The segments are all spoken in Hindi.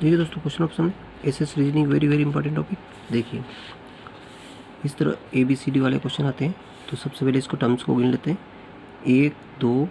देखिए दोस्तों, क्वेश्चन ऑप्शन में SS reasoning very very important topic. देखिए इस तरह ABCD वाले क्वेश्चन आते हैं, तो सबसे पहले इसको टर्म्स को गिन लेते हैं। 1 2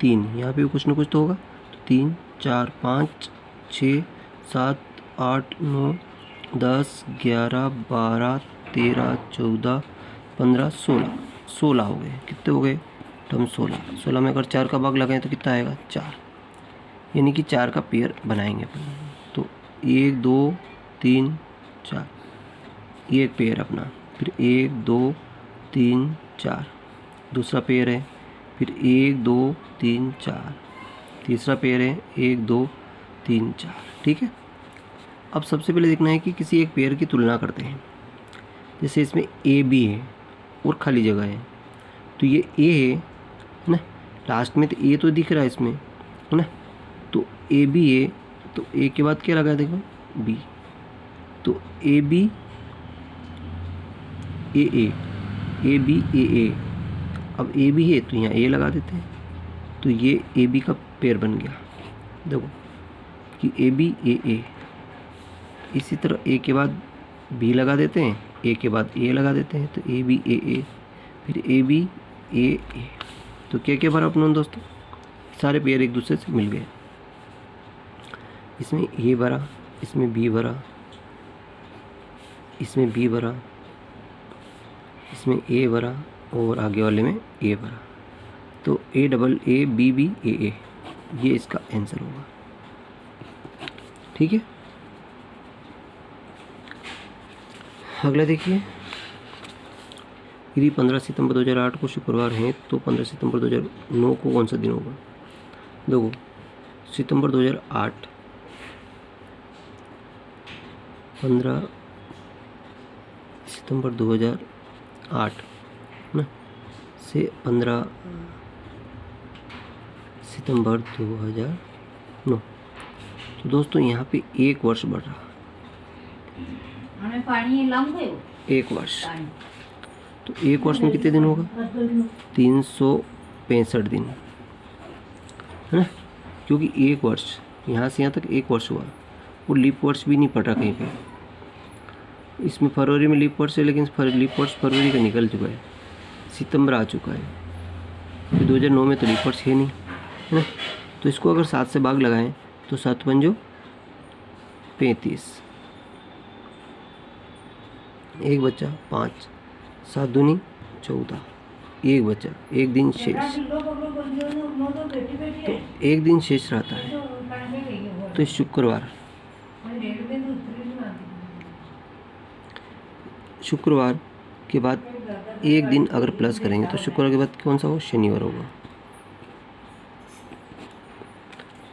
3, यहाँ पे भी कुछ ना कुछ तो होगा। तो 3 4 5 6 7 8 9 10 11 12 13 14 15 16 हो गए। कितने हो गए टर्म? 16 में अगर 4 का भाग लगाएं तो कितना आएगा? 4, यानी कि 4 का पेयर बनाएंगे अपन। तो 1 2 3 4, ये एक पेयर अपना। फिर 1 2 3 4 दूसरा पेयर है। फिर 1 2 3 4 तीसरा पेयर है। 1 2 3 4। ठीक है, अब सबसे पहले देखना है कि किसी एक पेयर की तुलना करते हैं। जैसे इसमें AB है और खाली जगह है, तो ये A है ना, लास्ट में तो A तो दिख रहा है इसमें, है ना। तो AB है, तो A के बाद क्या लगा? देखो B, तो AB AA, AB AA। अब AB है तो यहाँ A लगा देते हैं, तो ये AB का पेयर बन गया। देखो कि AB AA। इसी तरह A के बाद B लगा देते हैं, A के बाद A लगा देते हैं, तो AB AA, फिर AB AA। तो क्या क्या भरा अपनों दोस्तों? सारे पेयर एक दूसरे से मिल गए। इसमें A भरा, इसमें B भरा, इसमें B भरा, इसमें A भरा और आगे वाले में A भरा। तो AAABBAA, ये इसका आंसर होगा। ठीक है, अगला देखिए। यदि 15 सितंबर 2008 को शुक्रवार है, तो 15 सितंबर 2009 को कौन सा दिन होगा? देखो सितंबर 2008, 15 सितंबर 2008 ना से 15 सितंबर 2009, तो दोस्तों यहाँ पे एक वर्ष बढ़ रहा। एक वर्ष, तो एक वर्ष में कितने दिन होगा? 365 दिन, है ना। क्योंकि एक वर्ष यहाँ से यहाँ तक एक वर्ष हुआ, और लीप वर्ष भी नहीं पड़ रहा कहीं पे। इसमें फरवरी में लीप वर्ष है, लेकिन लीप वर्ष फरवरी का निकल चुका है, सितंबर आ चुका है। तो 2009 में तो लीप वर्ष है नहीं, है ना। तो इसको अगर 7 से भाग लगाएं तो 7 पंजो 35, एक बच्चा 5, 7 दूनी 14, एक बच्चा, एक दिन शेष, तो एक दिन शेष रहता है। तो शुक्रवार के बाद एक दिन अगर प्लस करेंगे तो शुक्रवार के बाद कौन सा होगा? शनिवार होगा।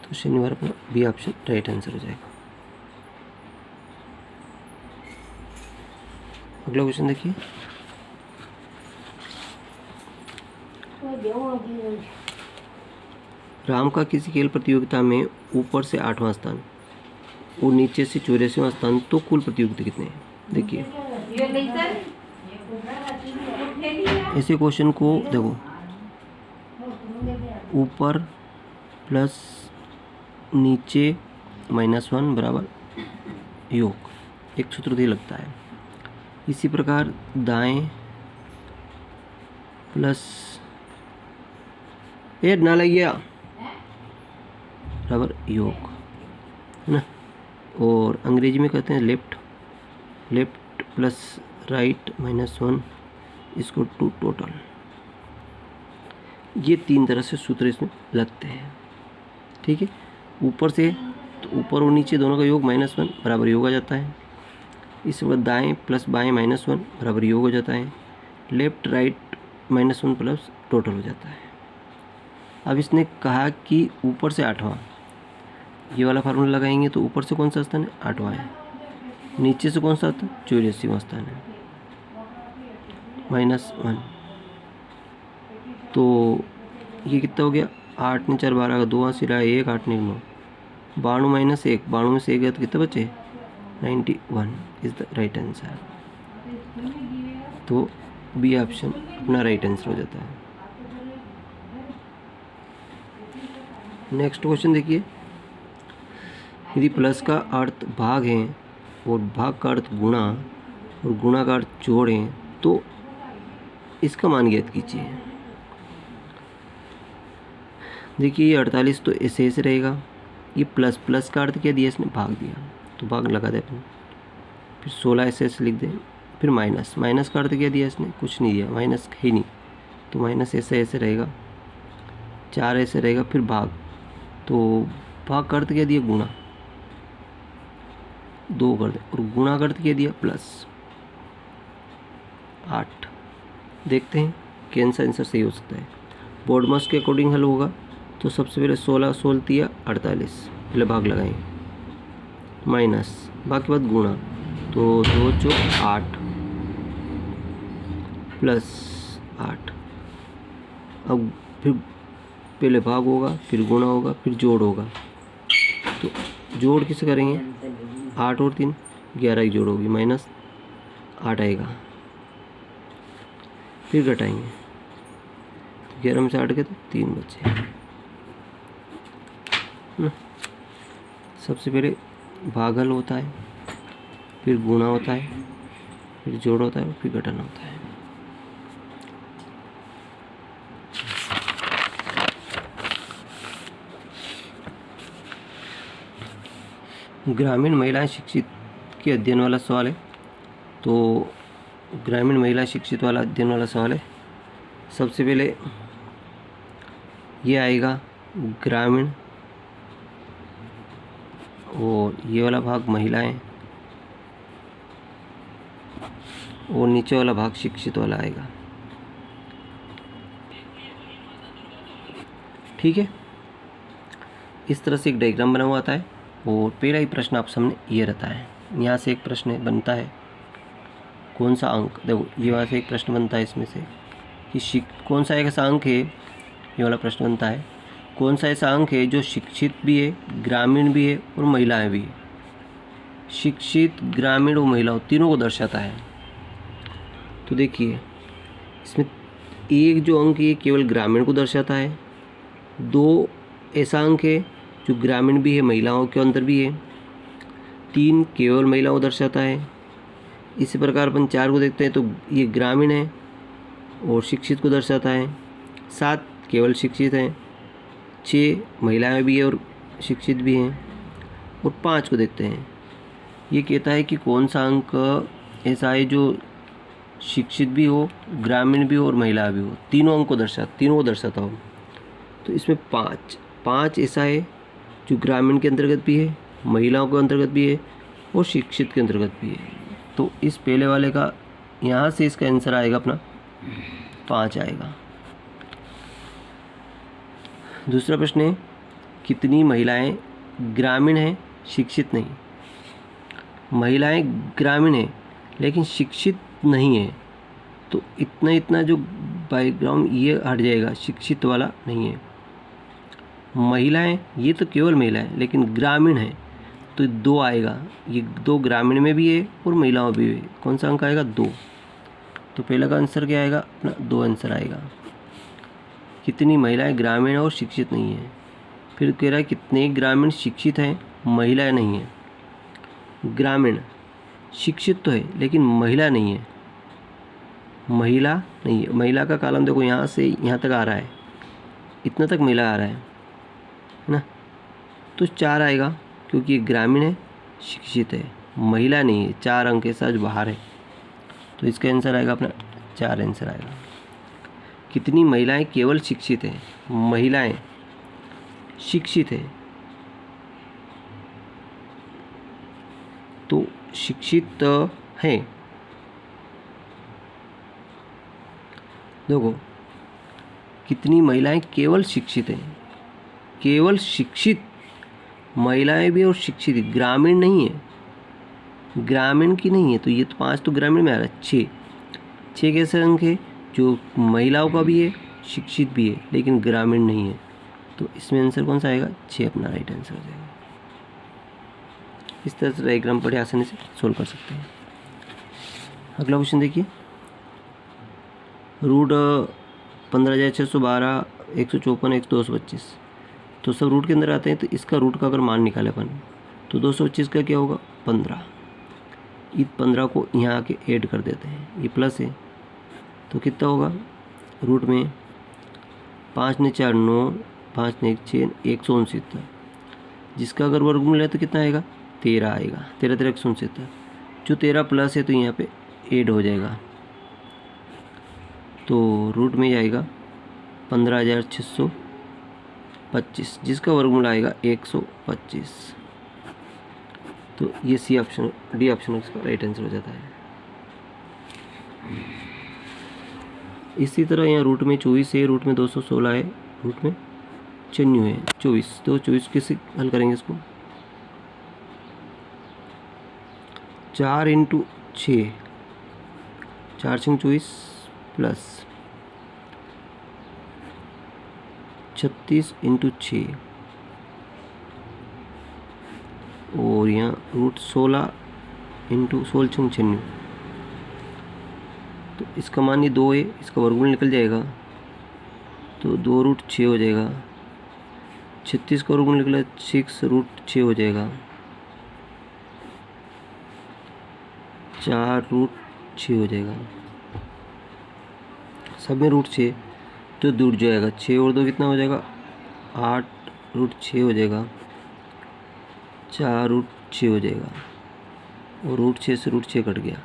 तो शनिवार अपना बी ऑप्शन राइट आंसर हो जाएगा। अगला क्वेश्चन देखिए। राम का किसी खेल प्रतियोगिता में ऊपर से 8वां स्थान और नीचे से 84वां स्थान, तो कुल प्रतियोगिता कितने हैं? देखिए ऐसे क्वेश्चन को देखो, ऊपर प्लस नीचे -1 बराबर योग, एक सूत्र लगता है। इसी प्रकार दाएं प्लस पेड़ ना लगिया बराबर योग, है ना। और अंग्रेजी में कहते हैं लेफ्ट प्लस राइट -1 इसको टू टोटल। ये 3 तरह से सूत्र इसमें लगते हैं। ठीक है, ऊपर से तो ऊपर और नीचे दोनों का योग -1 बराबर योग आ जाता है। इसके बाद दाएँ प्लस बाएँ -1 बराबर योग हो जाता है। लेफ्ट राइट -1 प्लस टोटल हो जाता है। अब इसने कहा कि ऊपर से 8वां, ये वाला फार्मूला लगाएंगे तो ऊपर से कौन सा स्थान है? 8वां है। नीचे से कौन सा आता है? 84वां स्थान है, -1। तो ये कितना हो गया? 8 ने 4 12 का 2 सिरा 1, 8 ने 9, 92 - 1, 92 में से 1 गया तो कितना बचे? 91 इज द राइट आंसर। तो बी ऑप्शन अपना राइट आंसर हो जाता है। नेक्स्ट क्वेश्चन देखिए। यदि प्लस का अर्थ भाग है और भाग का अर्थ गुणा और गुणा का अर्थ जोड़ है तो इसका मान ज्ञात कीजिए। देखिए ये 48 तो ऐसे ऐसे रहेगा, ये प्लस प्लस का अर्थ क्या दिया इसने, भाग दिया, तो भाग लगा दे अपन। फिर 16 ऐसे ऐसे लिख दे। फिर माइनस, माइनस का अर्थ क्या दिया इसने, कुछ नहीं दिया, माइनस है ही नहीं, तो माइनस ऐसे ऐसे रहेगा, 4 ऐसे रहेगा। फिर भाग, तो भाग का अर्थ क्या दिया, गुणा, 2 कर दे, और गुणा का अर्थ क्या दिया, प्लस 8। देखते हैं कौन सा आंसर सही हो सकता है। बोर्डमस के अकॉर्डिंग हल होगा तो सबसे पहले 16 16 दिया 48, पहले भाग लगाएंगे, माइनस, भाग के बाद गुणा, तो 2 चौक 8 प्लस 8। अब फिर पहले भाग होगा, फिर गुणा होगा, फिर जोड़ होगा। तो जोड़ किसे करेंगे, 8 और 3 11 की जोड़ होगी, माइनस 8 आएगा। फिर घटाएंगे, 11 में से 8 गए तो 3 बचे। सबसे पहले भागल होता है, फिर गुणा होता है, फिर जोड़ होता है, फिर घटाना होता है। ग्रामीण महिलाएं शिक्षित के अध्ययन वाला सवाल है। तो ग्रामीण महिला शिक्षित वाला अध्ययन वाला सवाल है। सबसे पहले ये आएगा ग्रामीण, और ये वाला भाग महिलाएं, और नीचे वाला भाग शिक्षित वाला आएगा। ठीक है, इस तरह से एक डायग्राम बना हुआ आता है। और पहला ही प्रश्न आप सामने ये रहता है। यहाँ से एक प्रश्न बनता है, कौन सा अंक, देखो ये वहाँ से एक प्रश्न बनता है इसमें से कि कौन सा एक ऐसा अंक है, ये वाला प्रश्न बनता है, कौन सा ऐसा अंक है जो शिक्षित भी है, ग्रामीण भी है और महिलाएं भी है। शिक्षित, ग्रामीण और महिलाओं तीनों को दर्शाता है। तो देखिए इसमें एक जो अंक है केवल ग्रामीण को दर्शाता है, 2 ऐसा अंक है जो ग्रामीण भी है, महिलाओं के अंदर भी है, 3 केवल महिलाओं को दर्शाता है। इसी प्रकार अपन 4 को देखते हैं तो ये ग्रामीण है और शिक्षित को दर्शाता है, 7 केवल शिक्षित हैं, 6 महिलाएं भी है और शिक्षित भी हैं, और 5 को देखते हैं। ये कहता है कि कौन सा अंक ऐसा है जो शिक्षित भी हो, ग्रामीण भी हो और महिला भी हो, तीनों को दर्शाता हो। तो इसमें 5 ऐसा है जो ग्रामीण के अंतर्गत भी है, महिलाओं के अंतर्गत भी है और शिक्षित के अंतर्गत भी है। तो इस पहले वाले का यहाँ से इसका आंसर आएगा अपना 5 आएगा। दूसरा प्रश्न है, कितनी महिलाएं ग्रामीण हैं, शिक्षित नहीं। महिलाएं ग्रामीण हैं लेकिन शिक्षित नहीं है, तो इतना जो बैकग्राउंड ये हट जाएगा, शिक्षित वाला नहीं है। महिलाएं, ये तो केवल महिलाएं लेकिन ग्रामीण है, तो 2 आएगा, ये 2 ग्रामीण में भी है और महिलाओं में भी है। कौन सा अंक आएगा, 2। तो पहला का आंसर क्या आएगा अपना, 2 आंसर आएगा। कितनी महिलाएं ग्रामीण और शिक्षित नहीं है। फिर कह रहा है कितने ग्रामीण शिक्षित हैं, महिलाएं नहीं हैं। ग्रामीण शिक्षित तो है लेकिन महिला नहीं है, महिला नहीं है। महिला का कॉलम देखो यहाँ से यहाँ तक आ रहा है, इतना तक महिला आ रहा है ना, तो 4 आएगा क्योंकि ये ग्रामीण है, शिक्षित है, महिला नहीं है, 4 अंक ऐसा जो बाहर है। तो इसका आंसर आएगा अपना 4 आंसर आएगा। कितनी महिलाएं केवल शिक्षित हैं, महिलाएं शिक्षित है, तो शिक्षित है। देखो कितनी महिलाएं केवल शिक्षित हैं, केवल शिक्षित महिलाएं भी और शिक्षित, ग्रामीण नहीं है, ग्रामीण की नहीं है। तो ये तो 5 तो ग्रामीण में आ रहा है। 6 कैसे अंक है जो महिलाओं का भी है, शिक्षित भी है लेकिन ग्रामीण नहीं है। तो इसमें आंसर कौन सा आएगा, 6 अपना राइट आंसर हो जाएगा। इस तरह से डायग्राम बड़े आसानी से सोल्व कर सकते हैं। अगला क्वेश्चन देखिए, रूट 15,612, 154, 225, तो सब रूट के अंदर आते हैं। तो इसका रूट का अगर मान निकाले अपन तो 225 का क्या होगा 15। इस 15 को यहाँ आके ऐड कर देते हैं, ये प्लस है तो कितना होगा रूट में 5 ने 4 9, 5 ने 1 6, 169, जिसका अगर वर्गमूल है तो कितना आएगा 13 आएगा। 13 13 169, जो 13 प्लस है तो यहाँ पे ऐड हो जाएगा, तो रूट में आएगा 15,625, जिसका वर्गमूल आएगा 125। तो ये सी ऑप्शन डी ऑप्शन इसका राइट आंसर हो जाता है। इसी तरह यहाँ रूट में 24 है, रूट में 216 है, रूट में 96 है 24। तो 24 कैसे हल करेंगे इसको 4 × 6, 4 6 24 प्लस 36 × 6 और यहाँ रूट 16 × 16 6 96। तो इसका मान ये 2 है, इसका वर्गमूल निकल जाएगा तो 2 रूट 6 हो जाएगा। 36 का वर्गमूल निकला 6 रूट 6 हो जाएगा, 4 रूट 6 हो जाएगा। सब में रूट 6 तो दूर जाएगा, 6 और 2 कितना हो जाएगा 8 रूट 6 हो जाएगा, 4 रूट 6 हो जाएगा और रूट 6 से रूट 6 कट गया,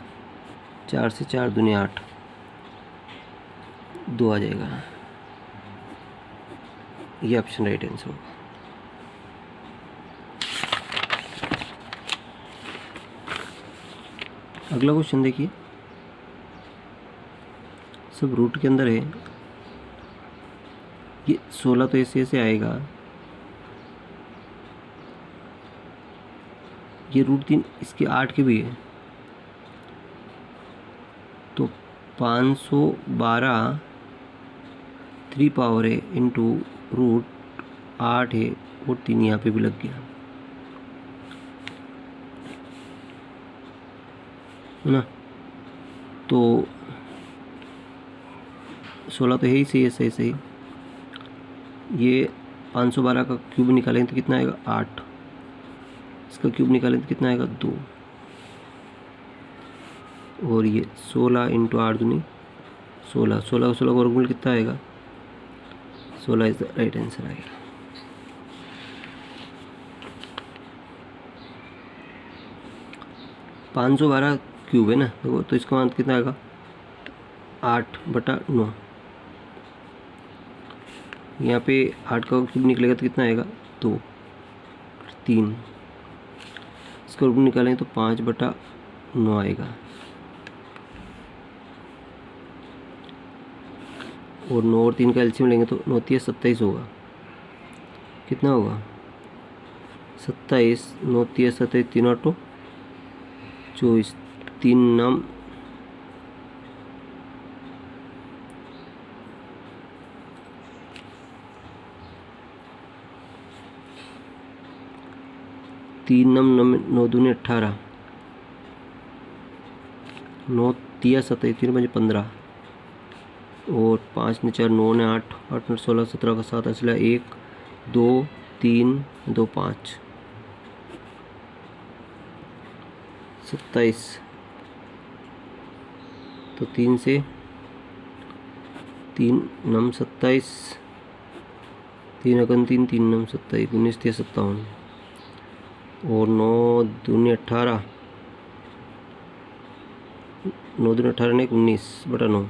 4 से 4 दूनी 8, 2 आ जाएगा। ये ऑप्शन राइट आंसर होगा। अगला क्वेश्चन देखिए, सब रूट के अंदर है, ये 16 तो ऐसे ऐसे आएगा, ये रूट 3 इसके 8 के भी है, तो 512 3 पावर है इंटू रूट 8 है और 3 यहाँ पे भी लग गया है ना। तो 16 तो है ही सही है, सही सही। ये 512 का क्यूब निकालेंगे तो कितना आएगा 8, इसका क्यूब निकालेंगे तो कितना आएगा 2, और ये 16 × 8 दूनी 16, 16 का वर्गमूल कितना आएगा 16 इज द राइट आंसर आएगा। पाँच 512 क्यूब है ना, देखो तो इसका मान कितना आएगा 8/9। यहाँ पे 8 का क्यूब निकलेगा तो कितना आएगा 2 3, इसका वर्गमूल निकालेंगे तो 5/9 आएगा, और 9 और 3 का एलसीएम लेंगे तो 9 3 27 होगा, कितना होगा 27, 9 3 27, 3 8 24, 3 9 3 9 दूनी 18, 9 3 27, 3 5 15, और 5 ने 4 9 ने 8, 8 ने 16 17 का 7 असला 1 2 3 2 5 27, तो 3 से 3 9 27, 3 अगन 3 3 9 27, 19 3 57, और 9 दूनी 18, 9 दूनी 18 ने 19/9,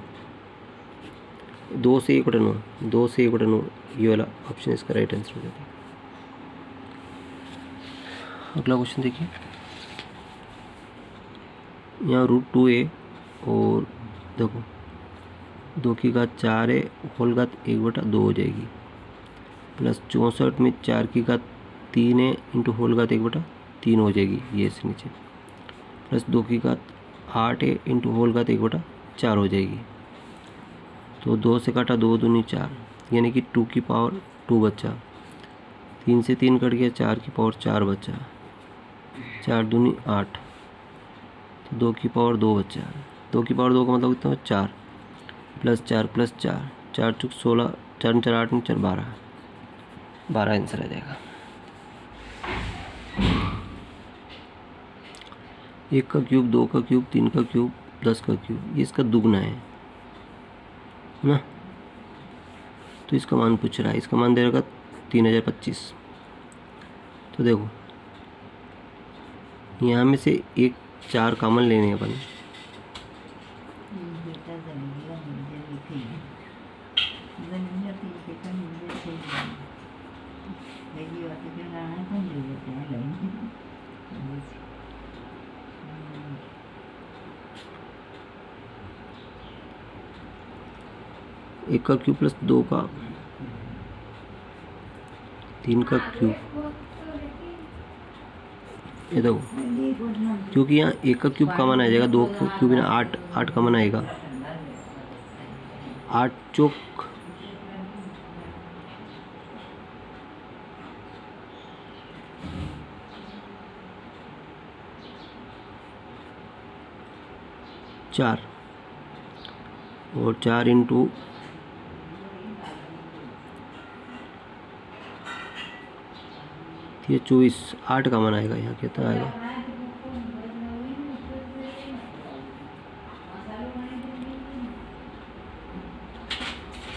2 से 1/9, 2 से 1/9, ये वाला ऑप्शन इसका राइट आंसर हो जाता है। अगला क्वेश्चन देखिए, यहाँ रूट 2 है और देखो 2 की घात 4 है, होल घात 1/2 हो जाएगी, प्लस 64 में 4 की घात 3 है इंटू होल घात 1/3 हो जाएगी, ये से नीचे, प्लस 2 की घात 8 है इंटू होल घात 1/4 हो जाएगी। तो 2 से काटा 2 दूनी 4, यानी कि 2 की पावर 2 बचा, 3 से 3 कट गया, 4 की पावर 4 बचा, 4 दूनी 8, तो 2 की पावर 2 बचा, 2 की पावर 2 का मतलब कितना 4, प्लस 4 प्लस 4, 4 चुक 16, 4 4 8 4 12, 12 आंसर आ जाएगा। 1 का क्यूब, 2 का क्यूब, 3 का क्यूब, 10 का क्यूब, ये इसका दुगना है ना। तो इसका मान पूछ रहा है, इसका मान दे रहेगा 3025। तो देखो यहाँ में से एक 4 कॉमन लेने हैं अपन। एक का क्यूब प्लस 2 का, 3 का क्यूब, ये देखो क्योंकि यहाँ 1 का क्यूब कॉमन आ जाएगा, 2 का क्यूब ना 8 कॉमन आएगा, 8 चौक 4 और 4 इंटू 24, 8 कॉमन आएगा, यहाँ कितना आएगा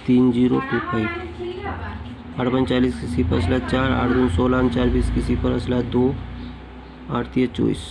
3025। 8 5 40 किसी पर असला 4, 8 2 16, 4 20 किसी पर असला 2, 8 3 24।